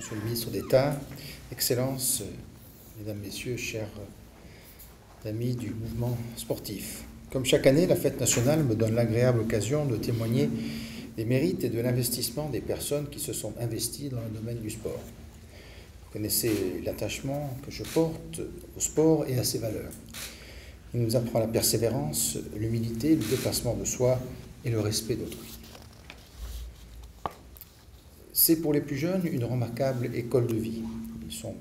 Monsieur le ministre d'État, Excellences, Mesdames, Messieurs, chers amis du mouvement sportif. Comme chaque année, la fête nationale me donne l'agréable occasion de témoigner des mérites et de l'investissement des personnes qui se sont investies dans le domaine du sport. Vous connaissez l'attachement que je porte au sport et à ses valeurs. Il nous apprend la persévérance, l'humilité, le dépassement de soi et le respect d'autrui. C'est pour les plus jeunes une remarquable école de vie. Ils sont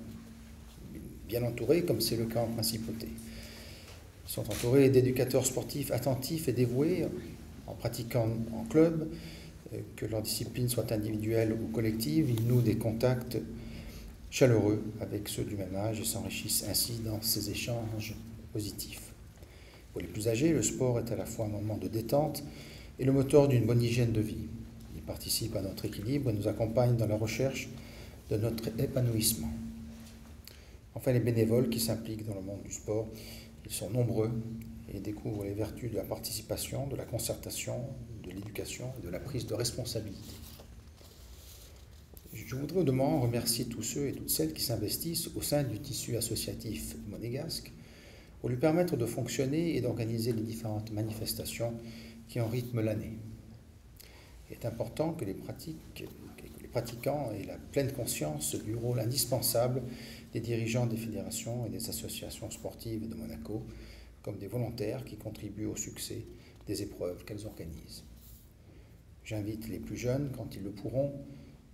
bien entourés, comme c'est le cas en principauté. Ils sont entourés d'éducateurs sportifs attentifs et dévoués, en pratiquant en club, que leur discipline soit individuelle ou collective. Ils nouent des contacts chaleureux avec ceux du même âge et s'enrichissent ainsi dans ces échanges positifs. Pour les plus âgés, le sport est à la fois un moment de détente et le moteur d'une bonne hygiène de vie. Il participe à notre équilibre et nous accompagne dans la recherche de notre épanouissement. Enfin, les bénévoles qui s'impliquent dans le monde du sport, ils sont nombreux et découvrent les vertus de la participation, de la concertation, de l'éducation et de la prise de responsabilité. Je voudrais au demeurant remercier tous ceux et toutes celles qui s'investissent au sein du tissu associatif monégasque pour lui permettre de fonctionner et d'organiser les différentes manifestations qui en rythment l'année. Il est important que les pratiquants aient la pleine conscience du rôle indispensable des dirigeants des fédérations et des associations sportives de Monaco, comme des volontaires qui contribuent au succès des épreuves qu'elles organisent. J'invite les plus jeunes, quand ils le pourront,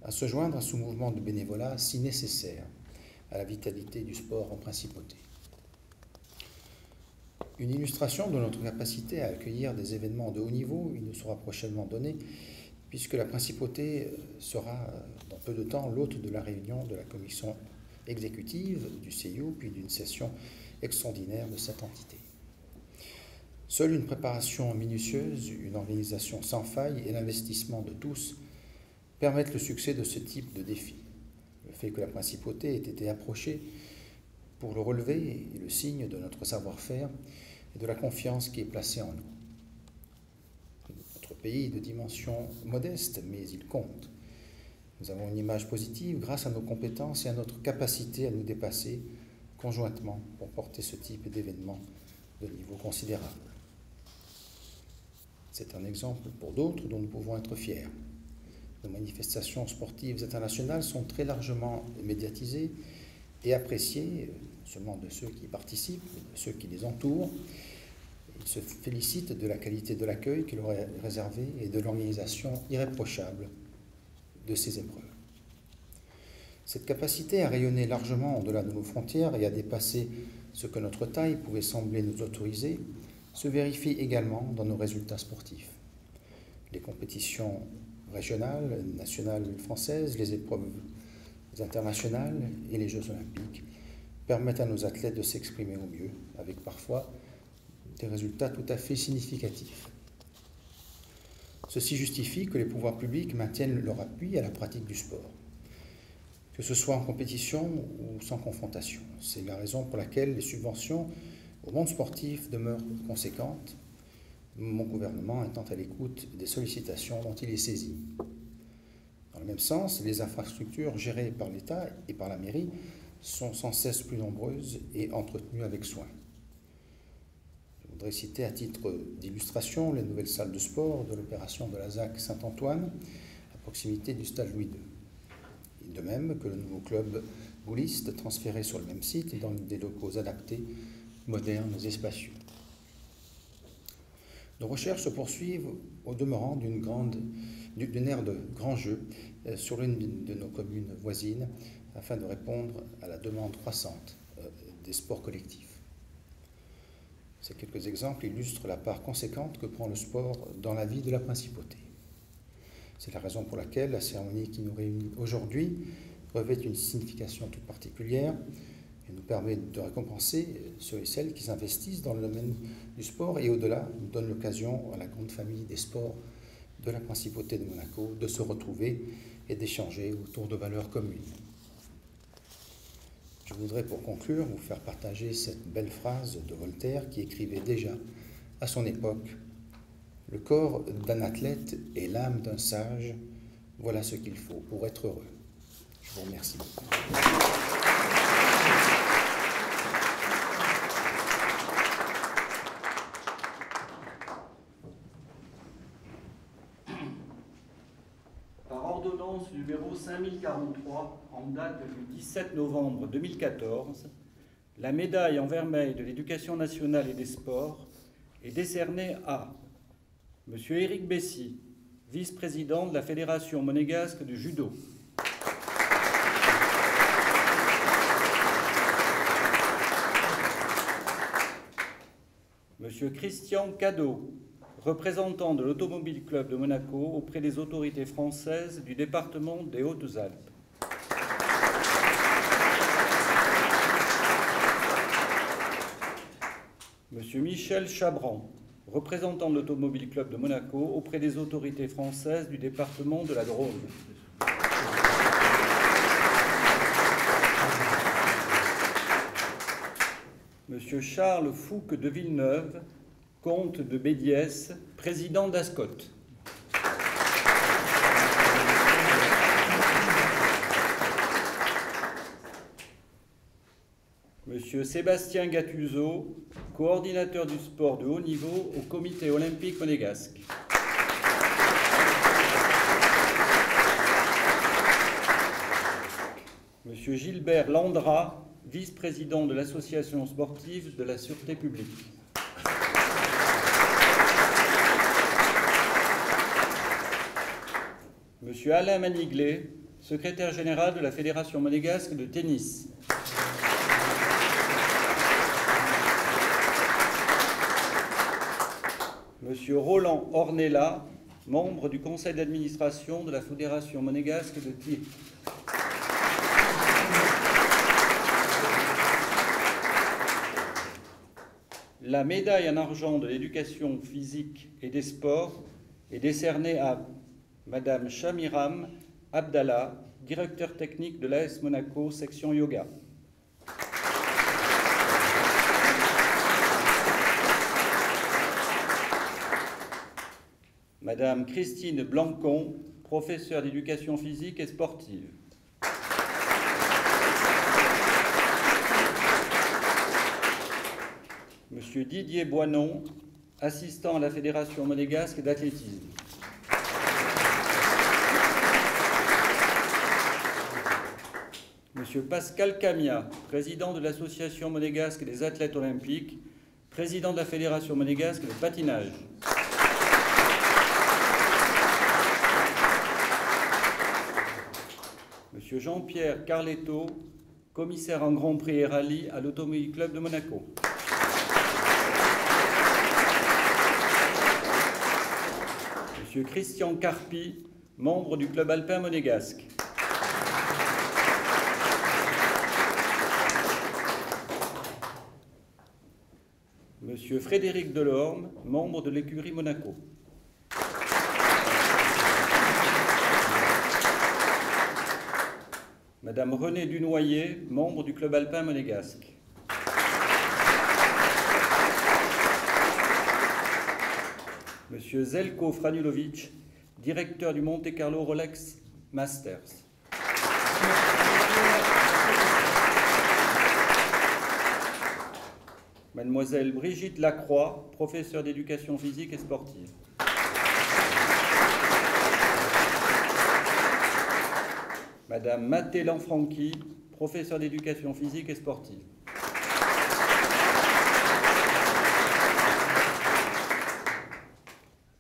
à se joindre à ce mouvement de bénévolat si nécessaire à la vitalité du sport en principauté. Une illustration de notre capacité à accueillir des événements de haut niveau, il nous sera prochainement donné, puisque la principauté sera dans peu de temps l'hôte de la réunion de la commission exécutive du CIO, puis d'une session extraordinaire de cette entité. Seule une préparation minutieuse, une organisation sans faille et l'investissement de tous permettent le succès de ce type de défi. Le fait que la principauté ait été approchée pour le relever est le signe de notre savoir-faire et de la confiance qui est placée en nous. Notre pays est de dimension modeste, mais il compte. Nous avons une image positive grâce à nos compétences et à notre capacité à nous dépasser conjointement pour porter ce type d'événement de niveau considérable. C'est un exemple pour d'autres dont nous pouvons être fiers. Nos manifestations sportives internationales sont très largement médiatisées et appréciées, non seulement de ceux qui y participent, mais de ceux qui les entourent. Ils se félicitent de la qualité de l'accueil qui leur est réservé et de l'organisation irréprochable de ces épreuves. Cette capacité à rayonner largement au-delà de nos frontières et à dépasser ce que notre taille pouvait sembler nous autoriser se vérifie également dans nos résultats sportifs. Les compétitions régionales, nationales françaises, les épreuves internationales et les Jeux olympiques permettent à nos athlètes de s'exprimer au mieux, avec parfois des résultats tout à fait significatifs. Ceci justifie que les pouvoirs publics maintiennent leur appui à la pratique du sport, que ce soit en compétition ou sans confrontation. C'est la raison pour laquelle les subventions au monde sportif demeurent conséquentes, mon gouvernement étant à l'écoute des sollicitations dont il est saisi. Dans le même sens, les infrastructures gérées par l'État et par la mairie sont sans cesse plus nombreuses et entretenues avec soin. Je voudrais citer à titre d'illustration les nouvelles salles de sport de l'opération de la ZAC Saint-Antoine, à proximité du stade Louis II. Et de même que le nouveau club bouliste transféré sur le même site dans des locaux adaptés, modernes et spacieux. Nos recherches se poursuivent au demeurant d'une ère de grands jeux sur l'une de nos communes voisines afin de répondre à la demande croissante des sports collectifs. Ces quelques exemples illustrent la part conséquente que prend le sport dans la vie de la principauté. C'est la raison pour laquelle la cérémonie qui nous réunit aujourd'hui revêt une signification toute particulière et nous permet de récompenser ceux et celles qui s'investissent dans le domaine du sport et au-delà nous donne l'occasion à la grande famille des sports de la principauté de Monaco de se retrouver et d'échanger autour de valeurs communes. Je voudrais pour conclure vous faire partager cette belle phrase de Voltaire qui écrivait déjà à son époque « Le corps d'un athlète et l'âme d'un sage, voilà ce qu'il faut pour être heureux ». Je vous remercie. Par ordonnance numéro 5043, en date du 17 novembre 2014, la médaille en vermeil de l'Éducation nationale et des sports est décernée à M. Éric Bessy, vice-président de la Fédération monégasque de judo. M. Christian Cadeau, représentant de l'Automobile Club de Monaco auprès des autorités françaises du département des Hautes-Alpes. M. Michel Chabran, représentant de l'Automobile Club de Monaco auprès des autorités françaises du département de la Drôme. M. Charles Fouque de Villeneuve, comte de Bédiès, président d'Ascot. M. Sébastien Gattuso, coordinateur du sport de haut niveau au Comité olympique monégasque. M. Gilbert Landra, vice-président de l'association sportive de la sûreté publique. M. Alain Maniglet, secrétaire général de la Fédération monégasque de tennis. M. Roland Ornella, membre du conseil d'administration de la Fédération monégasque de tir. La médaille en argent de l'éducation physique et des sports est décernée à Madame Shamiram Abdallah, directeur technique de l'AS Monaco, section yoga. Madame Christine Blancon, professeure d'éducation physique et sportive. Monsieur Didier Boinon, assistant à la Fédération monégasque d'athlétisme. Monsieur Pascal Camia, président de l'Association monégasque des athlètes olympiques, président de la Fédération monégasque de patinage. Monsieur Jean-Pierre Carletto, commissaire en Grand Prix et Rallye à l'Automobile Club de Monaco. Monsieur Christian Carpi, membre du Club alpin monégasque. Monsieur Frédéric Delorme, membre de l'écurie Monaco. Madame Renée Dunoyer, membre du Club alpin monégasque. Monsieur Zelko Franulovic, directeur du Monte Carlo Rolex Masters. Mademoiselle Brigitte Lacroix, professeure d'éducation physique et sportive. Madame Mathé Lanfranchi, professeure d'éducation physique et sportive.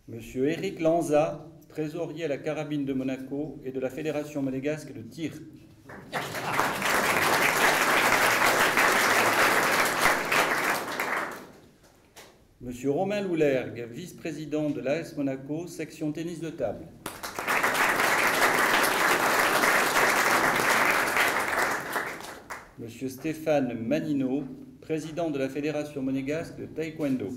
Monsieur Éric Lanza, trésorier à la Carabine de Monaco et de la Fédération monégasque de tir. Monsieur Romain Loulergue, vice-président de l'AS Monaco, section tennis de table. Monsieur Stéphane Manino, président de la Fédération monégasque de taekwondo.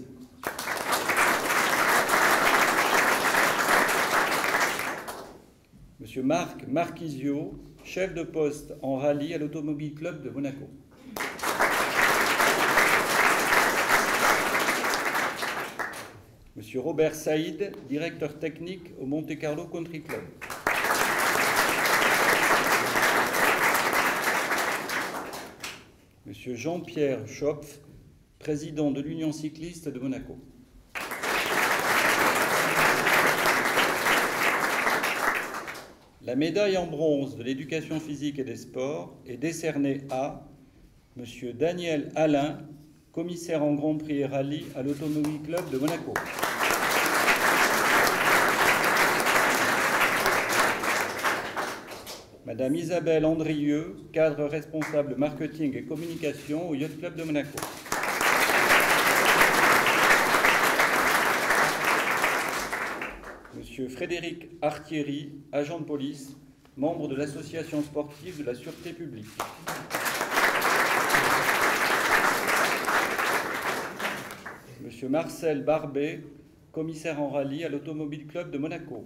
Monsieur Marc Marquisio, chef de poste en rallye à l'Automobile Club de Monaco. Monsieur Robert Saïd, directeur technique au Monte Carlo Country Club. Monsieur Jean-Pierre Schopf, président de l'Union cycliste de Monaco. La médaille en bronze de l'éducation physique et des sports est décernée à Monsieur Daniel Alain, commissaire en Grand Prix et Rallye à l'Automobile Club de Monaco. Madame Isabelle Andrieux, cadre responsable marketing et communication au Yacht Club de Monaco. Monsieur Frédéric Artieri, agent de police, membre de l'association sportive de la sûreté publique. Monsieur Marcel Barbet, commissaire en rallye à l'Automobile Club de Monaco.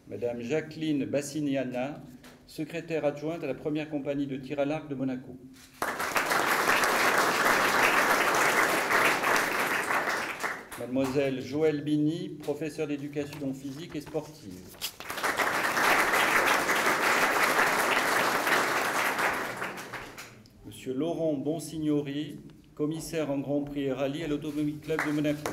Madame Jacqueline Bassiniana, secrétaire adjointe à la première compagnie de tir à l'arc de Monaco. Mademoiselle Joëlle Bini, professeure d'éducation physique et sportive. Monsieur Laurent Bonsignori, commissaire en Grand Prix et Rallye à l'Automobile Club de Monaco.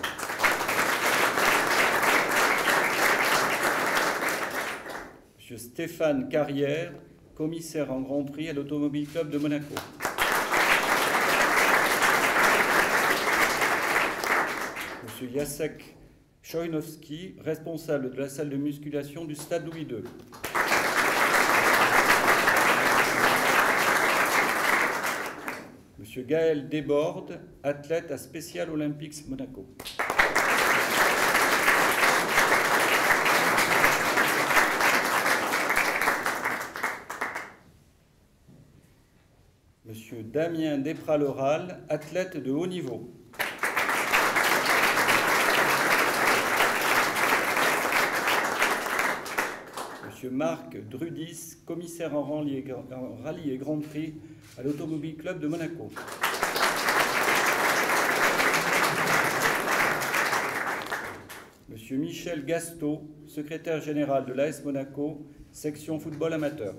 Monsieur Stéphane Carrière, commissaire en Grand Prix à l'Automobile Club de Monaco. Monsieur Jacek Chojnowski, responsable de la salle de musculation du Stade Louis II. Monsieur Gaël Desbordes, athlète à Special Olympics Monaco. Monsieur Damien Desprats-Leral, athlète de haut niveau. Monsieur Marc Drudis, commissaire en rallye et Grand Prix à l'Automobile Club de Monaco. Monsieur Michel Gasto, secrétaire général de l'AS Monaco, section football amateur.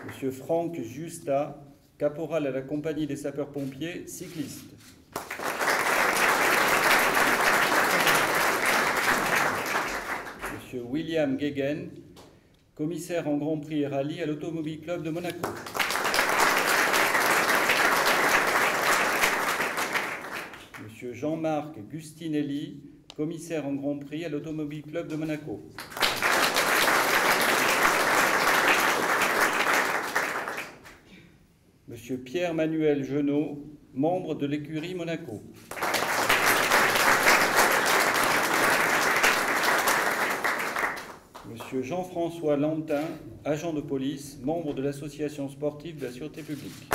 Monsieur Franck Justa, caporal à la compagnie des sapeurs-pompiers cyclistes. Monsieur William Guéguen, commissaire en Grand Prix et Rallye à l'Automobile Club de Monaco. Monsieur Jean-Marc Gustinelli, commissaire en Grand Prix à l'Automobile Club de Monaco. Monsieur Pierre-Manuel Genot, membre de l'écurie Monaco. Monsieur Jean-François Lantin, agent de police, membre de l'association sportive de la sûreté publique.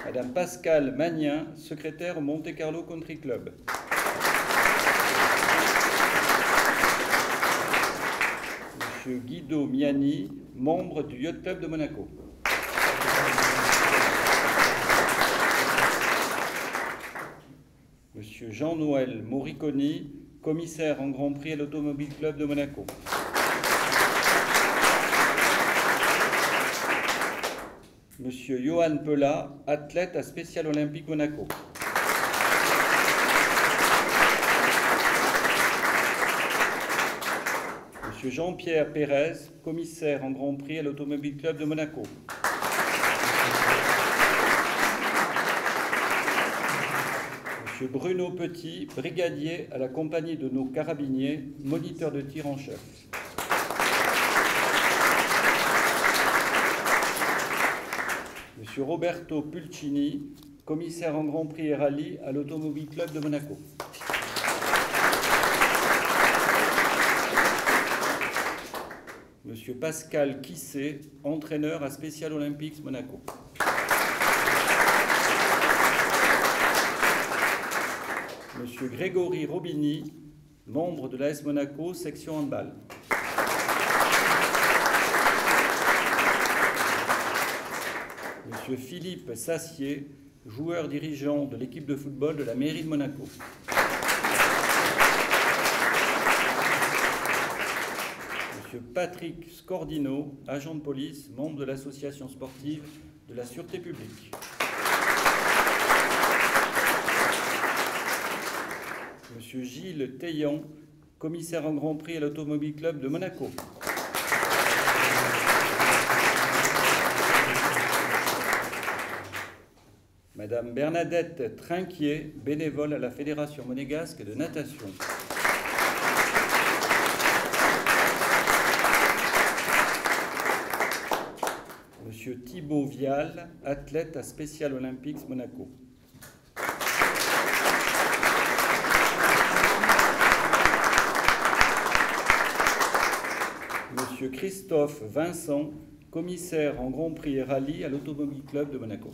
Madame Pascale Magnin, secrétaire au Monte Carlo Country Club. Monsieur Guido Miani, membre du Yacht Club de Monaco. Monsieur Jean-Noël Moriconi, commissaire en Grand Prix à l'Automobile Club de Monaco. Monsieur Johan Pelat, athlète à Special Olympique Monaco. Monsieur Jean-Pierre Pérez, commissaire en Grand Prix à l'Automobile Club de Monaco. Monsieur Bruno Petit, brigadier à la compagnie de nos carabiniers, moniteur de tir en chef. Monsieur Roberto Pulcini, commissaire en Grand Prix et Rallye à l'Automobile Club de Monaco. Monsieur Pascal Quissé, entraîneur à Special Olympics Monaco. Monsieur Grégory Robini, membre de l'AS Monaco, section handball. Monsieur Philippe Sassier, joueur dirigeant de l'équipe de football de la mairie de Monaco. Monsieur Patrick Scordino, agent de police, membre de l'association sportive de la Sûreté publique. Monsieur Gilles Teillant, commissaire en Grand Prix à l'Automobile Club de Monaco. Madame Bernadette Trinquier, bénévole à la Fédération monégasque de natation. Monsieur Thibaut Vial, athlète à Special Olympics Monaco. Monsieur Christophe Vincent, commissaire en Grand Prix et Rallye à l'Automobile Club de Monaco.